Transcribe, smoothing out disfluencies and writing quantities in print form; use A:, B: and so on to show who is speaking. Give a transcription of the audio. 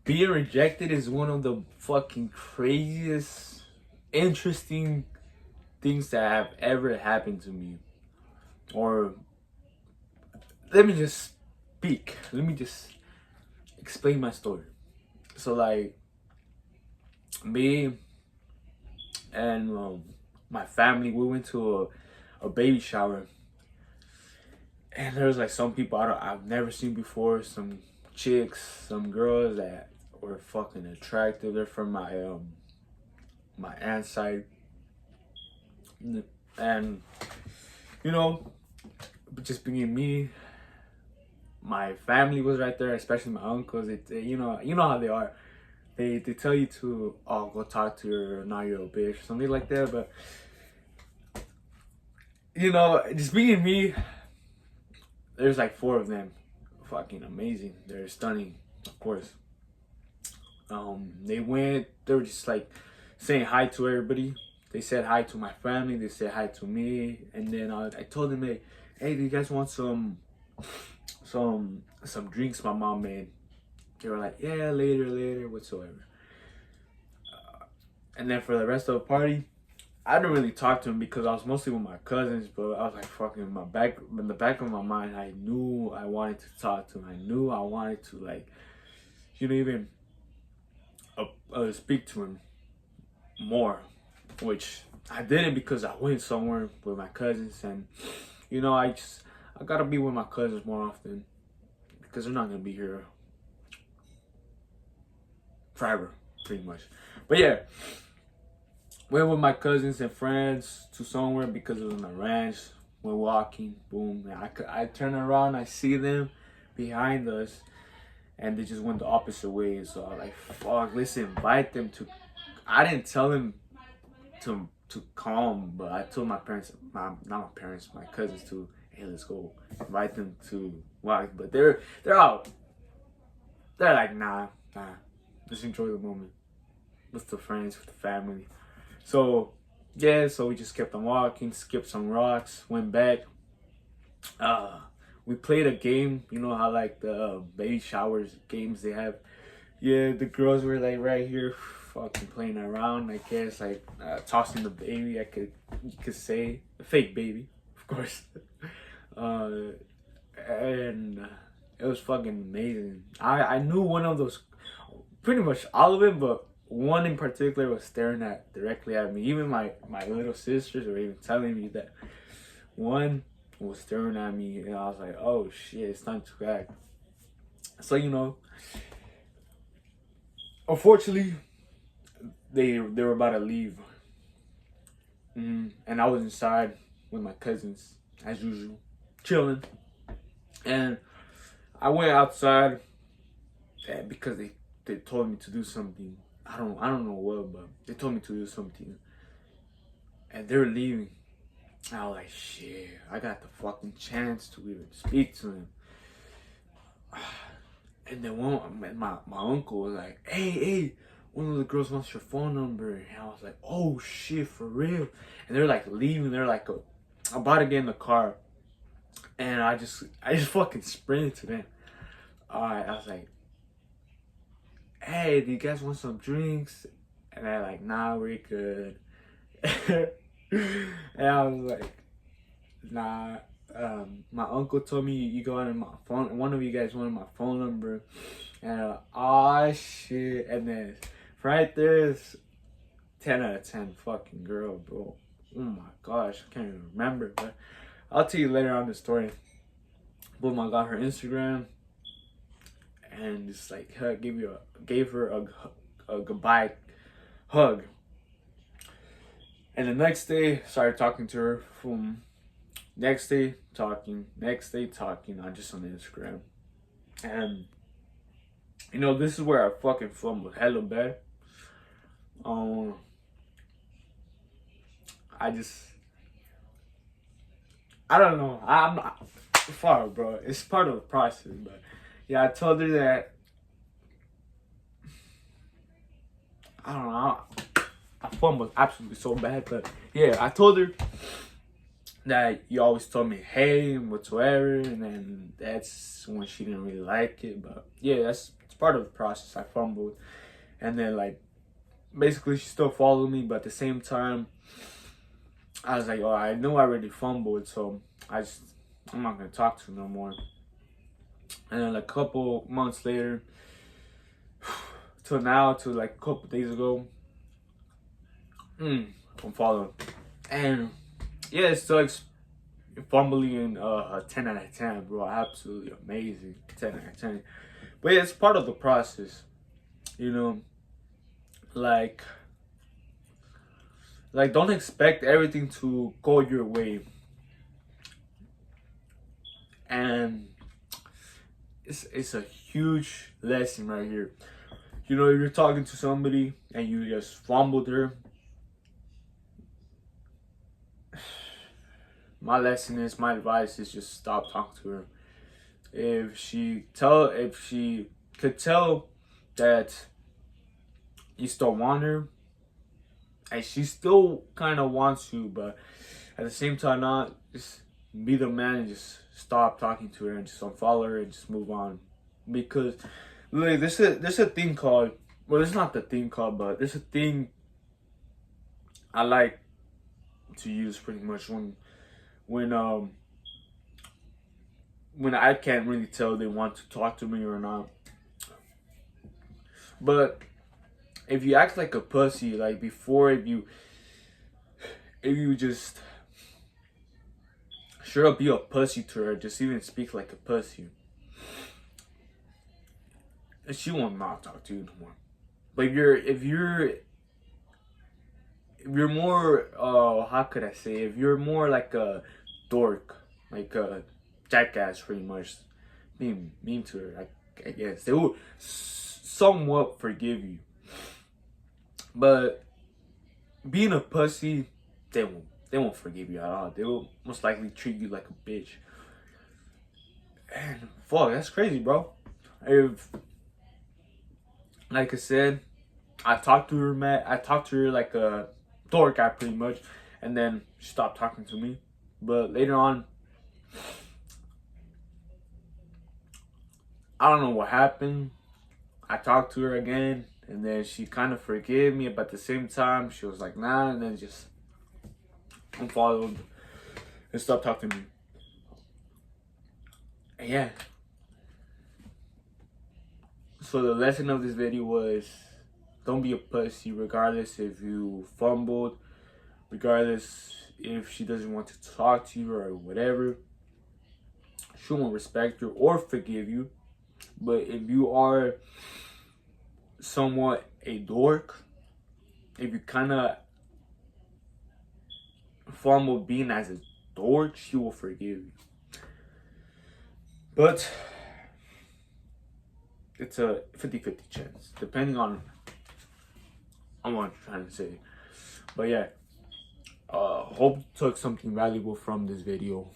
A: being rejected is one of the fucking craziest, interesting things that have ever happened to me. Or let me just speak. Let me just explain my story. So like me and my family, we went to a baby shower, and there was like some people I've never seen before. Some chicks, some girls that were fucking attractive. They're from my aunt's side, and you know, just being me, my family was right there, especially my uncles. You know how they are. They tell you to go talk to your 9-year-old bitch or something like that. But you know, just being me, there's like four of them, fucking amazing. They're stunning, of course. They were just like saying hi to everybody. They said hi to my family. They said hi to me, and then I told them, hey, do you guys want some drinks my mom made? They were like, yeah, later, whatsoever. And then for the rest of the party, I didn't really talk to him because I was mostly with my cousins. But I was like, fucking in the back of my mind, I knew I wanted to talk to him. I knew I wanted to like, even speak to him more, which I didn't because I went somewhere with my cousins, and I gotta be with my cousins more often because they're not gonna be here forever, pretty much. But yeah, went with my cousins and friends to somewhere because it was on a ranch. We're walking, boom. And I turn around, I see them behind us, and they just went the opposite way. So I was like, fuck, let's invite them to. I didn't tell them to come, but I told my parents, not my parents, my cousins to, hey, let's go invite them to walk. But they're out. They're like, nah, just enjoy the moment with the friends, with the family. So yeah, so we just kept on walking, skipped some rocks, went back. We played a game. You know how like the baby showers games they have. Yeah, the girls were like right here, fucking playing around. I guess like tossing the baby. You could say a fake baby, of course. And it was fucking amazing. I knew one of those, pretty much all of it, but one in particular was staring directly at me. Even my little sisters were even telling me that one was staring at me, and I was like, oh shit, it's time to act. So unfortunately, they were about to leave, and I was inside with my cousins as usual, chilling. And I went outside because they told me to do something. I don't know what, but they told me to do something, and they were leaving. I was like, shit, I got the fucking chance to even speak to him. And then my uncle was like, hey, one of the girls wants your phone number. And I was like, oh shit, for real? And they're like leaving. They're like about to get in the car, and I just fucking sprinted to them. Alright, I was like, hey, do you guys want some drinks? And they're like, nah, we're good. And I was like, nah. My uncle told me you go on my phone. One of you guys wanted my phone number, and oh shit! And then right there's 10 out of 10 fucking girl, bro. Oh my gosh, I can't even remember, but I'll tell you later on the story. Boom, I got her Instagram, and just like gave her a goodbye hug. And the next day, started talking to her. Boom. Next day talking, not just on Instagram. And this is where I fucking fumbled hella bad. I don't know. I'm not far, bro. It's part of the process, but yeah, I told her that I don't know. I fumbled absolutely so bad, but yeah, I told her that you always told me hey and whatsoever, and then that's when she didn't really like it. But yeah, that's part of the process. I fumbled, and then like basically she still followed me, but at the same time, I was like, oh, I know I already fumbled, so I'm not gonna talk to her no more. And then like, a couple months later, till now, to like a couple days ago, I'm following, and yeah, it's still like fumbling a 10 out of 10, bro. Absolutely amazing, 10 out of 10. But yeah, it's part of the process, you know. Like don't expect everything to go your way, and it's a huge lesson right here. You know, if you're talking to somebody and you just fumbled her, my advice is just stop talking to her. If she could tell that you still want her, and she still kind of wants you, but at the same time not, just be the man and just stop talking to her and just unfollow her and just move on. Because literally, there's a thing called, well, it's not the thing called, but there's a thing I like to use pretty much when I can't really tell they want to talk to me or not. But if you act like a pussy, like before, if you just sure up, be a pussy to her, just even speak like a pussy, and she will not talk to you no more. But if you're more, how could I say, if you're more like a dork, like a jackass, pretty much being mean to her, I guess they will somewhat forgive you. But being a pussy, they won't forgive you at all. They will most likely treat you like a bitch. And fuck, that's crazy, bro. If, like I said, I talked to her like a dork guy, pretty much, and then she stopped talking to me. But later on, I don't know what happened. I talked to her again, and then she kind of forgave me, but at the same time, she was like, nah, and then just unfollowed and stopped talking to me. And yeah. So the lesson of this video was, don't be a pussy, regardless if you fumbled, regardless if she doesn't want to talk to you or whatever. She won't respect you or forgive you. But if you are somewhat a dork, if you kind of fumble being as a dork, she will forgive you. But it's a 50-50 chance, depending on what I'm trying to say. But yeah, hope you took something valuable from this video.